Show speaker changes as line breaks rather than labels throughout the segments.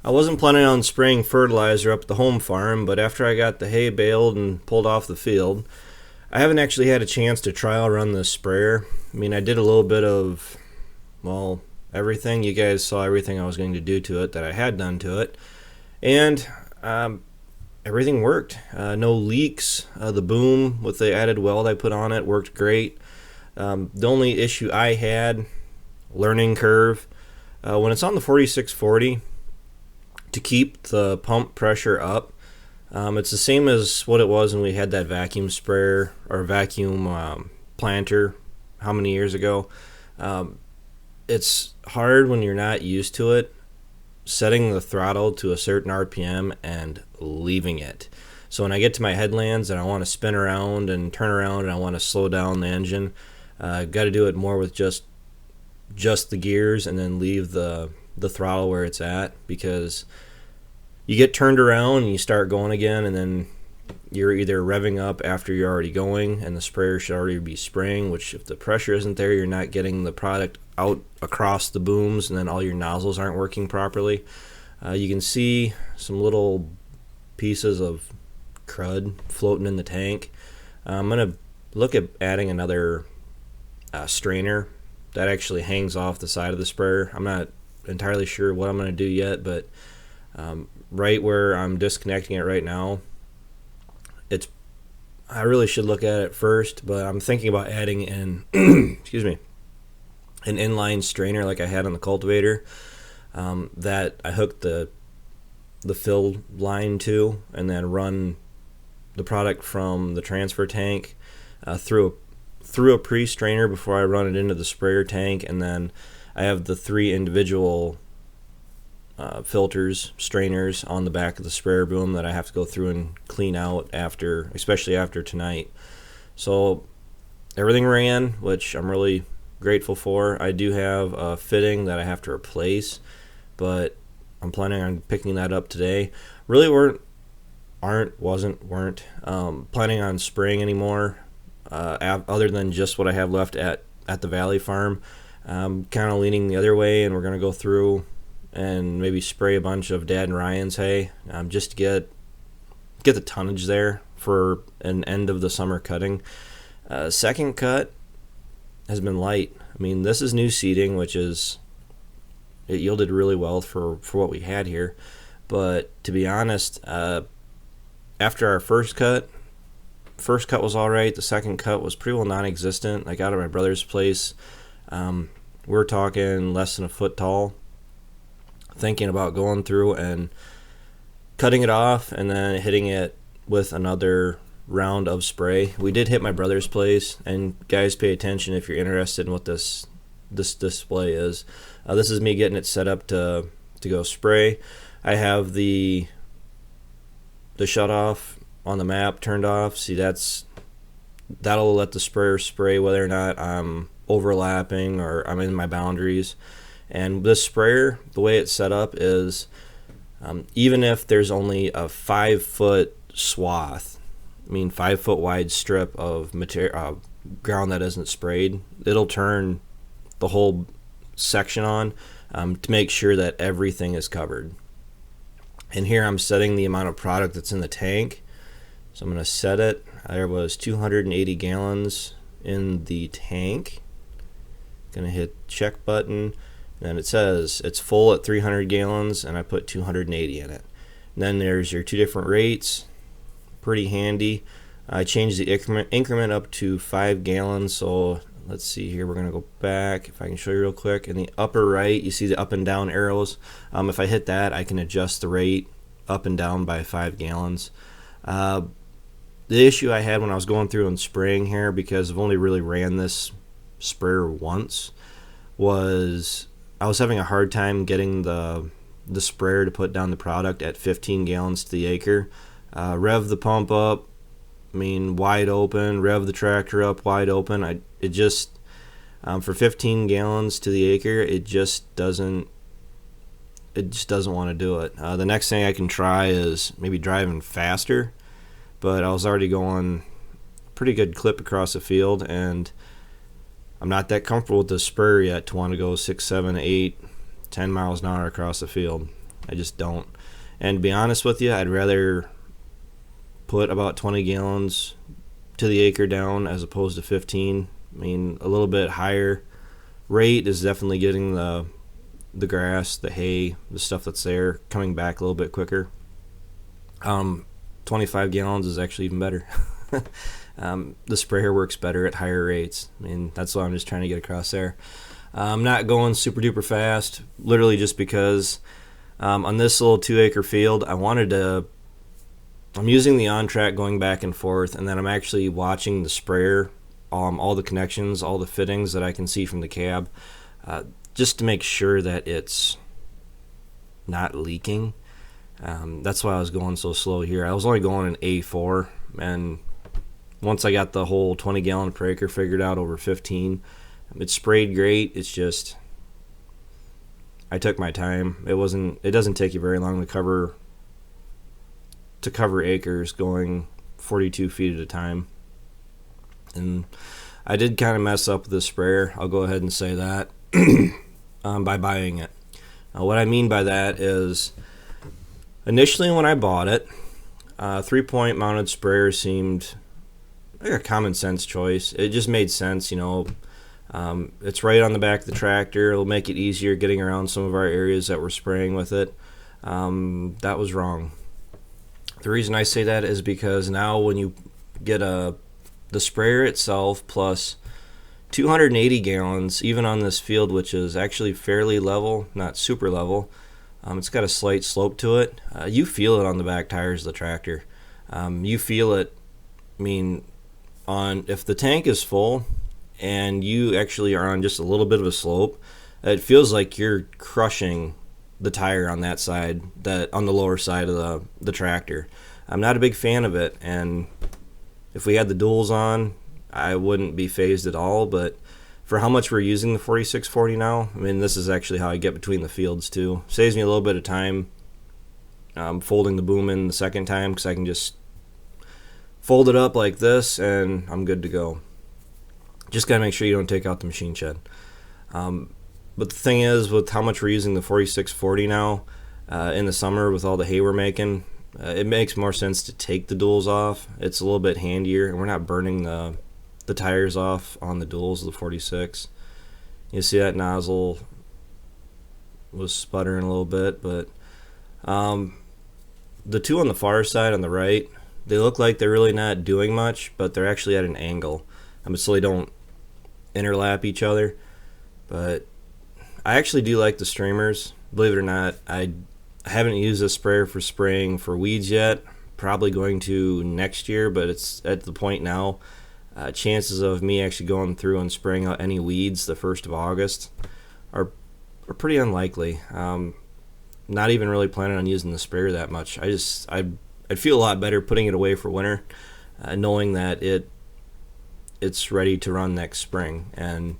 I wasn't planning on spraying fertilizer up at the home farm, but after I got the hay baled and pulled off the field, I haven't actually had a chance to trial run this sprayer. I mean, I did a little bit of, well, everything. You guys saw everything I was going to do to it that I had done to it. And everything worked. No leaks. The boom with the added weld I put on it worked great. The only issue I had, learning curve, when it's on the 4640, to keep the pump pressure up, it's the same as what it was when we had that vacuum sprayer or vacuum planter how many years ago. It's hard when you're not used to it, setting the throttle to a certain RPM and leaving it. So when I get to my headlands and I want to spin around and turn around and I want to slow down the engine, I've got to do it more with just the gears and then leave the throttle where it's at, because you get turned around and you start going again, and then you're either revving up after you're already going and the sprayer should already be spraying, which if the pressure isn't there, you're not getting the product out across the booms, and then all your nozzles aren't working properly. You can see some little pieces of crud floating in the tank. I'm going to look at adding another strainer that actually hangs off the side of the sprayer. I'm not entirely sure what I'm going to do yet, but right where I'm disconnecting it right now, I really should look at it first, but I'm thinking about adding an excuse me, an inline strainer like I had on the cultivator, that I hooked the fill line to, and then run the product from the transfer tank through a pre-strainer before I run it into the sprayer tank, and then I have the 3 individual filters, strainers on the back of the sprayer boom that I have to go through and clean out after, especially after tonight. So everything ran, which I'm really grateful for. I do have a fitting that I have to replace, but I'm planning on picking that up today. Really weren't planning on spraying anymore, other than just what I have left at the Valley Farm. Kind of leaning the other way, and we're going to go through and maybe spray a bunch of Dad and Ryan's hay, just to get the tonnage there for an end of the summer cutting. Second cut has been light. I mean, this is new seeding, which it yielded really well for what we had here. But to be honest, after our first cut was all right. The second cut was pretty well non-existent. Like out of my brother's place, we're talking less than a foot tall. Thinking about going through and cutting it off and then hitting it with another round of spray. We did hit my brother's place, and guys, pay attention if you're interested in what this display is. This is me getting it set up to go spray. I have the shut off on the map turned off. See, that'll let the sprayer spray whether or not I'm overlapping or I'm in my boundaries. And this sprayer, the way it's set up is, even if there's only a 5-foot swath, 5-foot wide strip of material, ground that isn't sprayed, it'll turn the whole section on, to make sure that everything is covered. And here I'm setting the amount of product that's in the tank. So I'm going to set it. There was 280 gallons in the tank. Going to hit check button. And it says it's full at 300 gallons, and I put 280 in it. And then there's your 2 different rates. Pretty handy. I changed the increment up to 5 gallons. So let's see here. We're going to go back. If I can show you real quick. In the upper right, you see the up and down arrows. If I hit that, I can adjust the rate up and down by 5 gallons. The issue I had when I was going through and spraying here, because I've only really ran this sprayer once, was I was having a hard time getting the sprayer to put down the product at 15 gallons to the acre. Rev the pump up, wide open. Rev the tractor up, wide open. For 15 gallons to the acre, it just doesn't want to do it. The next thing I can try is maybe driving faster, but I was already going a pretty good clip across the field, and I'm not that comfortable with the sprayer yet to want to go 6, 7, 8, 10 miles an hour across the field. I just don't. And to be honest with you, I'd rather put about 20 gallons to the acre down as opposed to 15. I mean, a little bit higher rate is definitely getting the grass, the hay, the stuff that's there coming back a little bit quicker. 25 gallons is actually even better. The sprayer works better at higher rates. I mean, that's what I'm just trying to get across there. I'm not going super duper fast, literally just because on this little 2-acre field, I'm using the on-track going back and forth, and then I'm actually watching the sprayer, all the connections, all the fittings that I can see from the cab, just to make sure that it's not leaking. That's why I was going so slow here. I was only going in A4, and once I got the whole 20 gallon per acre figured out over 15, it sprayed great. It's just, I took my time. It doesn't take you very long to cover acres going 42 feet at a time. And I did kind of mess up with the sprayer. I'll go ahead and say that by buying it. What I mean by that is, initially when I bought it, 3-point mounted sprayer seemed like a common sense choice. It just made sense, it's right on the back of the tractor. It'll make it easier getting around some of our areas that we're spraying with it. That was wrong. The reason I say that is because now when you get the sprayer itself plus 280 gallons, even on this field, which is actually fairly level, not super level, it's got a slight slope to it. You feel it on the back tires of the tractor. You feel it, if the tank is full and you actually are on just a little bit of a slope, it feels like you're crushing the tire on that side, on the lower side of the tractor. I'm not a big fan of it, and if we had the duals on, I wouldn't be phased at all, but for how much we're using the 4640 now, this is actually how I get between the fields too. Saves me a little bit of time folding the boom in the second time, because I can just fold it up like this and I'm good to go. Just gotta make sure you don't take out the machine shed. But the thing is, with how much we're using the 4640 now in the summer with all the hay we're making, it makes more sense to take the duals off. It's a little bit handier, and we're not burning the tires off on the duals of the 46. You see that nozzle was sputtering a little bit, but the two on the far side on the right, they look like they're really not doing much, but they're actually at an angle. So they don't interlap each other. But I actually do like the streamers. Believe it or not, I haven't used this sprayer for spraying for weeds yet. Probably going to next year, but it's at the point now. Chances of me actually going through and spraying out any weeds the 1st of August are pretty unlikely. Not even really planning on using the sprayer that much. I'd feel a lot better putting it away for winter, knowing that it's ready to run next spring. And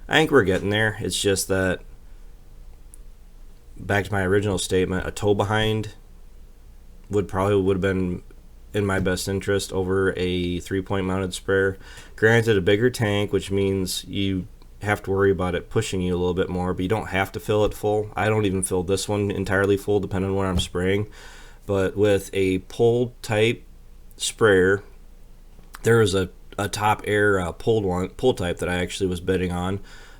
I think we're getting there. It's just that, back to my original statement, a tow behind would have been in my best interest over a 3-point mounted sprayer. Granted, a bigger tank, which means you have to worry about it pushing you a little bit more, but you don't have to fill it full. I don't even fill this one entirely full, depending on where I'm spraying. But with a pulled type sprayer, there was a top air pull type that I actually was bidding on.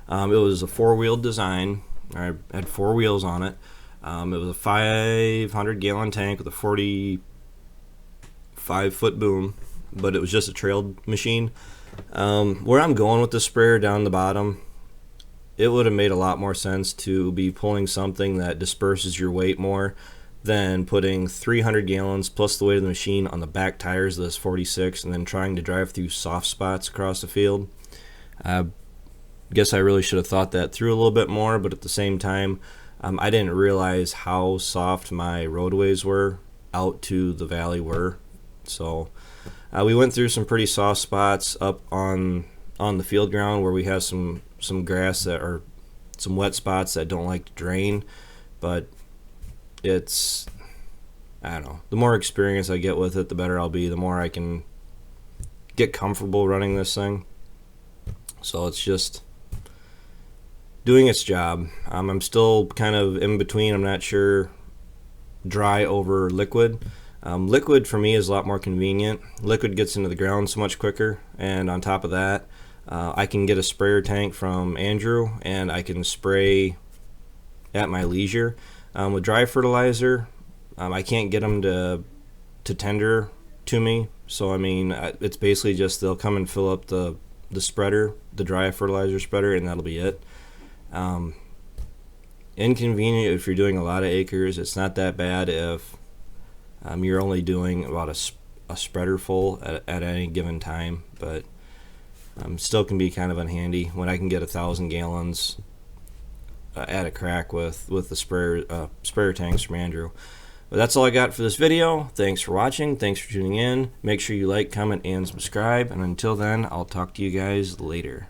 It was a 4-wheel design. I had 4 wheels on it. It was a 500 gallon tank with a 45-foot boom, but it was just a trailed machine. Where I'm going with the sprayer down the bottom, it would have made a lot more sense to be pulling something that disperses your weight more than putting 300 gallons plus the weight of the machine on the back tires of this 46 and then trying to drive through soft spots across the field. I guess I really should have thought that through a little bit more, but at the same time, I didn't realize how soft my roadways were out to the valley were. So we went through some pretty soft spots up on the field ground where we have some grass that are some wet spots that don't like to drain, but it's, I don't know, the more experience I get with it, the better I'll be, the more I can get comfortable running this thing. So it's just doing its job. I'm still kind of in between. I'm not sure dry over liquid. Liquid for me is a lot more convenient. Liquid gets into the ground so much quicker, and on top of that, I can get a sprayer tank from Andrew, and I can spray at my leisure. With dry fertilizer, I can't get them to tender to me, so I mean it's basically just they'll come and fill up the spreader, the dry fertilizer spreader, and that'll be it. Inconvenient if you're doing a lot of acres. It's not that bad if you're only doing about a spreader full at any given time, but still can be kind of unhandy when I can get 1,000 gallons at a crack with the sprayer tanks from Andrew. But that's all I got for this video. Thanks for watching. Thanks for tuning in. Make sure you like, comment, and subscribe. And until then, I'll talk to you guys later.